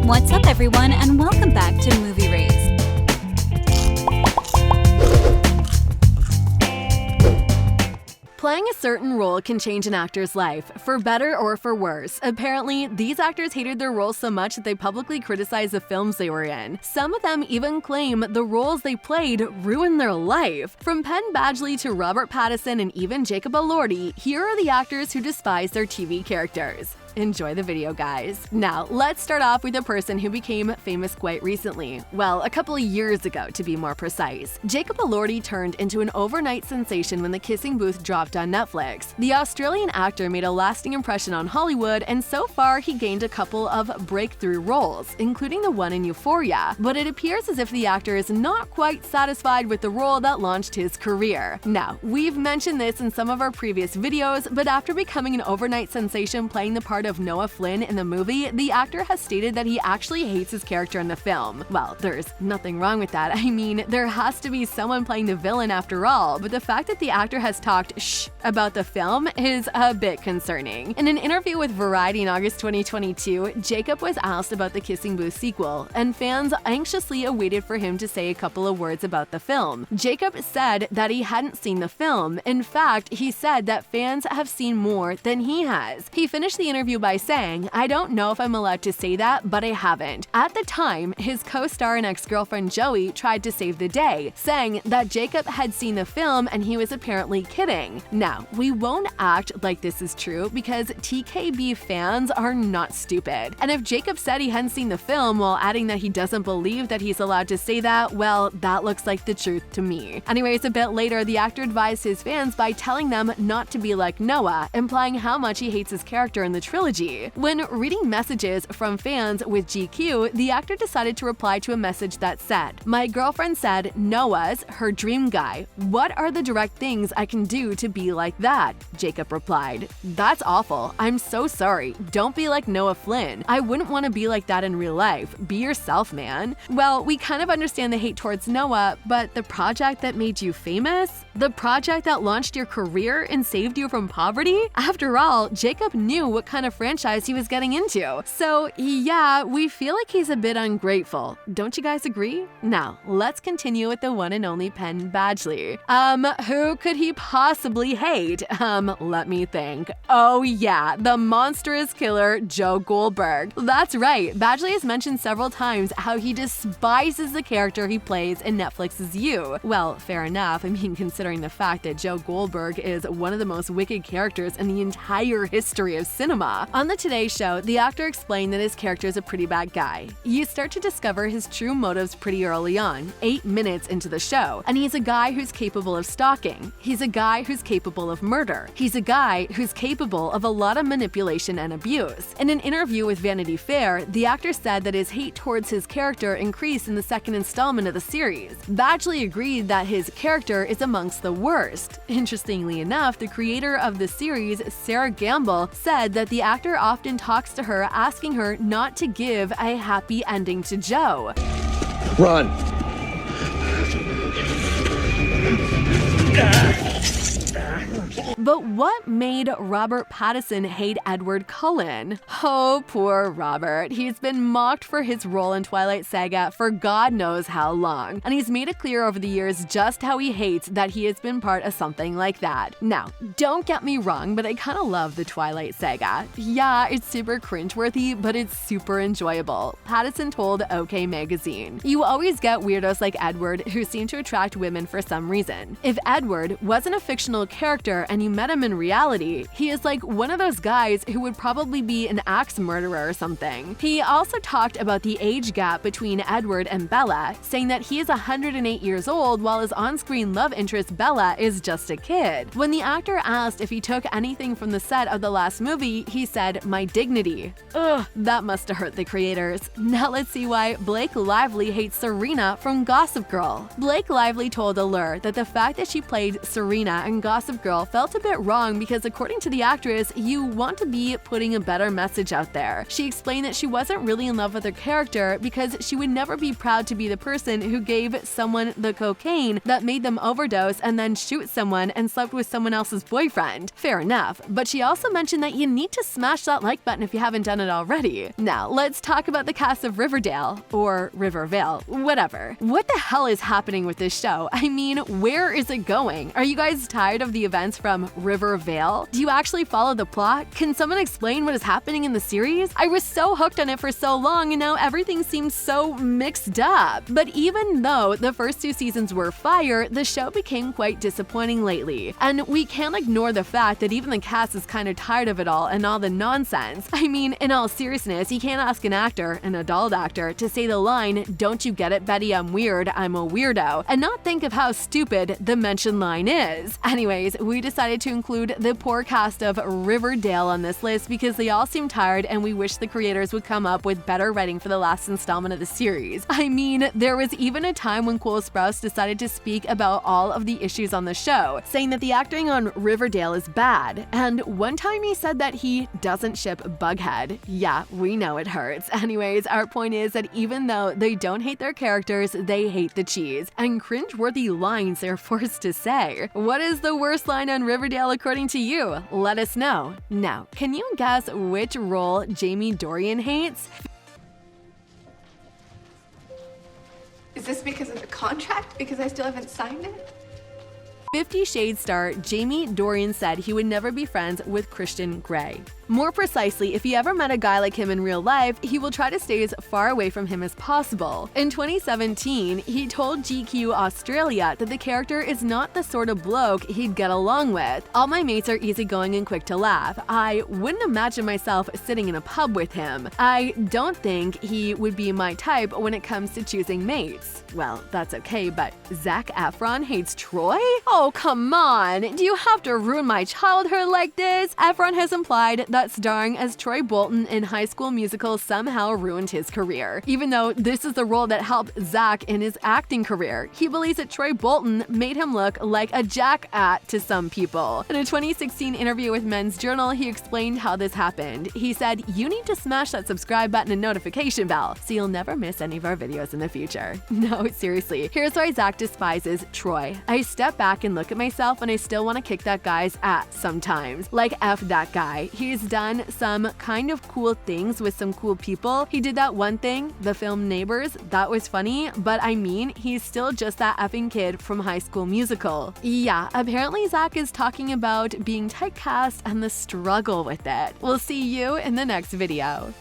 What's up, everyone, and welcome back to Movie Raised. Playing a certain role can change an actor's life, for better or for worse. Apparently, these actors hated their roles so much that they publicly criticized the films they were in. Some of them even claim the roles they played ruined their life. From Penn Badgley to Robert Pattinson and even Jacob Elordi, here are the actors who despise their TV characters. Enjoy the video, guys. Now, let's start off with a person who became famous quite recently. Well, a couple of years ago, to be more precise. Jacob Elordi turned into an overnight sensation when The Kissing Booth dropped on Netflix. The Australian actor made a lasting impression on Hollywood, and so far he gained a couple of breakthrough roles, including the one in Euphoria. But it appears as if the actor is not quite satisfied with the role that launched his career. Now, we've mentioned this in some of our previous videos, but after becoming an overnight sensation playing the part of Noah Flynn in the movie, the actor has stated that he actually hates his character in the film. Well, there's nothing wrong with that. I mean, there has to be someone playing the villain after all, but the fact that the actor has talked about the film is a bit concerning. In an interview with Variety in August 2022, Jacob was asked about the Kissing Booth sequel, and fans anxiously awaited for him to say a couple of words about the film. Jacob said that he hadn't seen the film. In fact, he said that fans have seen more than he has. He finished the interview by saying, "I don't know if I'm allowed to say that, but I haven't." At the time, his co-star and ex-girlfriend Joey tried to save the day, saying that Jacob had seen the film and he was apparently kidding. Now, we won't act like this is true because TKB fans are not stupid. And if Jacob said he hadn't seen the film while adding that he doesn't believe that he's allowed to say that, well, that looks like the truth to me. Anyways, a bit later, the actor advised his fans by telling them not to be like Noah, implying how much he hates his character in the trilogy. When reading messages from fans with GQ, the actor decided to reply to a message that said, "My girlfriend said Noah's her dream guy. What are the direct things I can do to be like that?" Jacob replied, "That's awful. I'm so sorry. Don't be like Noah Flynn. I wouldn't want to be like that in real life. Be yourself, man." Well, we kind of understand the hate towards Noah, but the project that made you famous? The project that launched your career and saved you from poverty? After all, Jacob knew what kind of franchise he was getting into. So yeah, we feel like he's a bit ungrateful. Don't you guys agree? Now, let's continue with the one and only Penn Badgley. Who could he possibly hate? Let me think. Oh yeah, the monstrous killer Joe Golberg. That's right, Badgley has mentioned several times how he despises the character he plays in Netflix's You. Well, fair enough, I mean, considering the fact that Joe Golberg is one of the most wicked characters in the entire history of cinema. On the Today Show, the actor explained that his character is a pretty bad guy. You start to discover his true motives pretty early on, 8 minutes into the show, and he's a guy who's capable of stalking. He's a guy who's capable of murder. He's a guy who's capable of a lot of manipulation and abuse. In an interview with Vanity Fair, the actor said that his hate towards his character increased in the second installment of the series. Badgley agreed that his character is amongst the worst. Interestingly enough, the creator of the series, Sarah Gamble, said that the actor often talks to her asking her not to give a happy ending to Joe. Run! But what made Robert Pattinson hate Edward Cullen? Oh, poor Robert. He's been mocked for his role in Twilight Saga for God knows how long, and he's made it clear over the years just how he hates that he has been part of something like that. Now, don't get me wrong, but I kinda love the Twilight Saga. Yeah, it's super cringeworthy, but it's super enjoyable. Pattinson told OK Magazine, "You always get weirdos like Edward who seem to attract women for some reason. If Edward wasn't a fictional character and you met him in reality, he is like one of those guys who would probably be an axe murderer or something." He also talked about the age gap between Edward and Bella, saying that he is 108 years old while his on-screen love interest Bella is just a kid. When the actor asked if he took anything from the set of the last movie, he said, "My dignity." Ugh, that must have hurt the creators. Now let's see why Blake Lively hates Serena from Gossip Girl. Blake Lively told Allure that the fact that she played Serena in Gossip Girl felt a bit wrong because according to the actress, you want to be putting a better message out there. She explained that she wasn't really in love with her character because she would never be proud to be the person who gave someone the cocaine that made them overdose and then shoot someone and slept with someone else's boyfriend. Fair enough, but she also mentioned that you need to smash that like button if you haven't done it already. Now, let's talk about the cast of Riverdale, or Rivervale, whatever. What the hell is happening with this show? I mean, where is it going? Are you guys tired of the events from Riverdale? Do you actually follow the plot? Can someone explain what is happening in the series? I was so hooked on it for so long and now everything seems so mixed up. But even though the first 2 seasons were fire, the show became quite disappointing lately. And we can't ignore the fact that even the cast is kind of tired of it all and all the nonsense. I mean, in all seriousness, you can't ask an actor, an adult actor, to say the line, "Don't you get it, Betty? I'm weird, I'm a weirdo," and not think of how stupid the mentioned line is. Anyways, we decided to include the poor cast of Riverdale on this list because they all seem tired and we wish the creators would come up with better writing for the last installment of the series. I mean, there was even a time when Cole Sprouse decided to speak about all of the issues on the show, saying that the acting on Riverdale is bad, and one time he said that he doesn't ship Bughead. Yeah, we know it hurts. Anyways, our point is that even though they don't hate their characters, they hate the cheese, and cringe-worthy lines they're forced to say. What is the worst line on Riverdale according to you? Let us know. Now, can you guess which role Jamie Dorian hates? Is this because of the contract? Because I still haven't signed it? 50 Shades star Jamie Dorian said he would never be friends with Christian Grey. More precisely, if he ever met a guy like him in real life, he will try to stay as far away from him as possible. In 2017, he told GQ Australia that the character is not the sort of bloke he'd get along with. "All my mates are easygoing and quick to laugh. I wouldn't imagine myself sitting in a pub with him. I don't think he would be my type when it comes to choosing mates." Well, that's okay, but Zac Efron hates Troy? Oh, come on! Do you have to ruin my childhood like this? Efron has implied that starring as Troy Bolton in High School Musical somehow ruined his career. Even though this is the role that helped Zac in his acting career, he believes that Troy Bolton made him look like a jackass to some people. In a 2016 interview with Men's Journal, he explained how this happened. He said, "You need to smash that subscribe button and notification bell so you'll never miss any of our videos in the future." No, seriously, here's why Zac despises Troy. "I step back and look at myself and I still want to kick that guy's ass sometimes. Like, F that guy. He's done some kind of cool things with some cool people. He did that one thing, the film Neighbors, that was funny, but I mean, he's still just that effing kid from High School Musical." Yeah, apparently Zac is talking about being typecast and the struggle with it. We'll see you in the next video.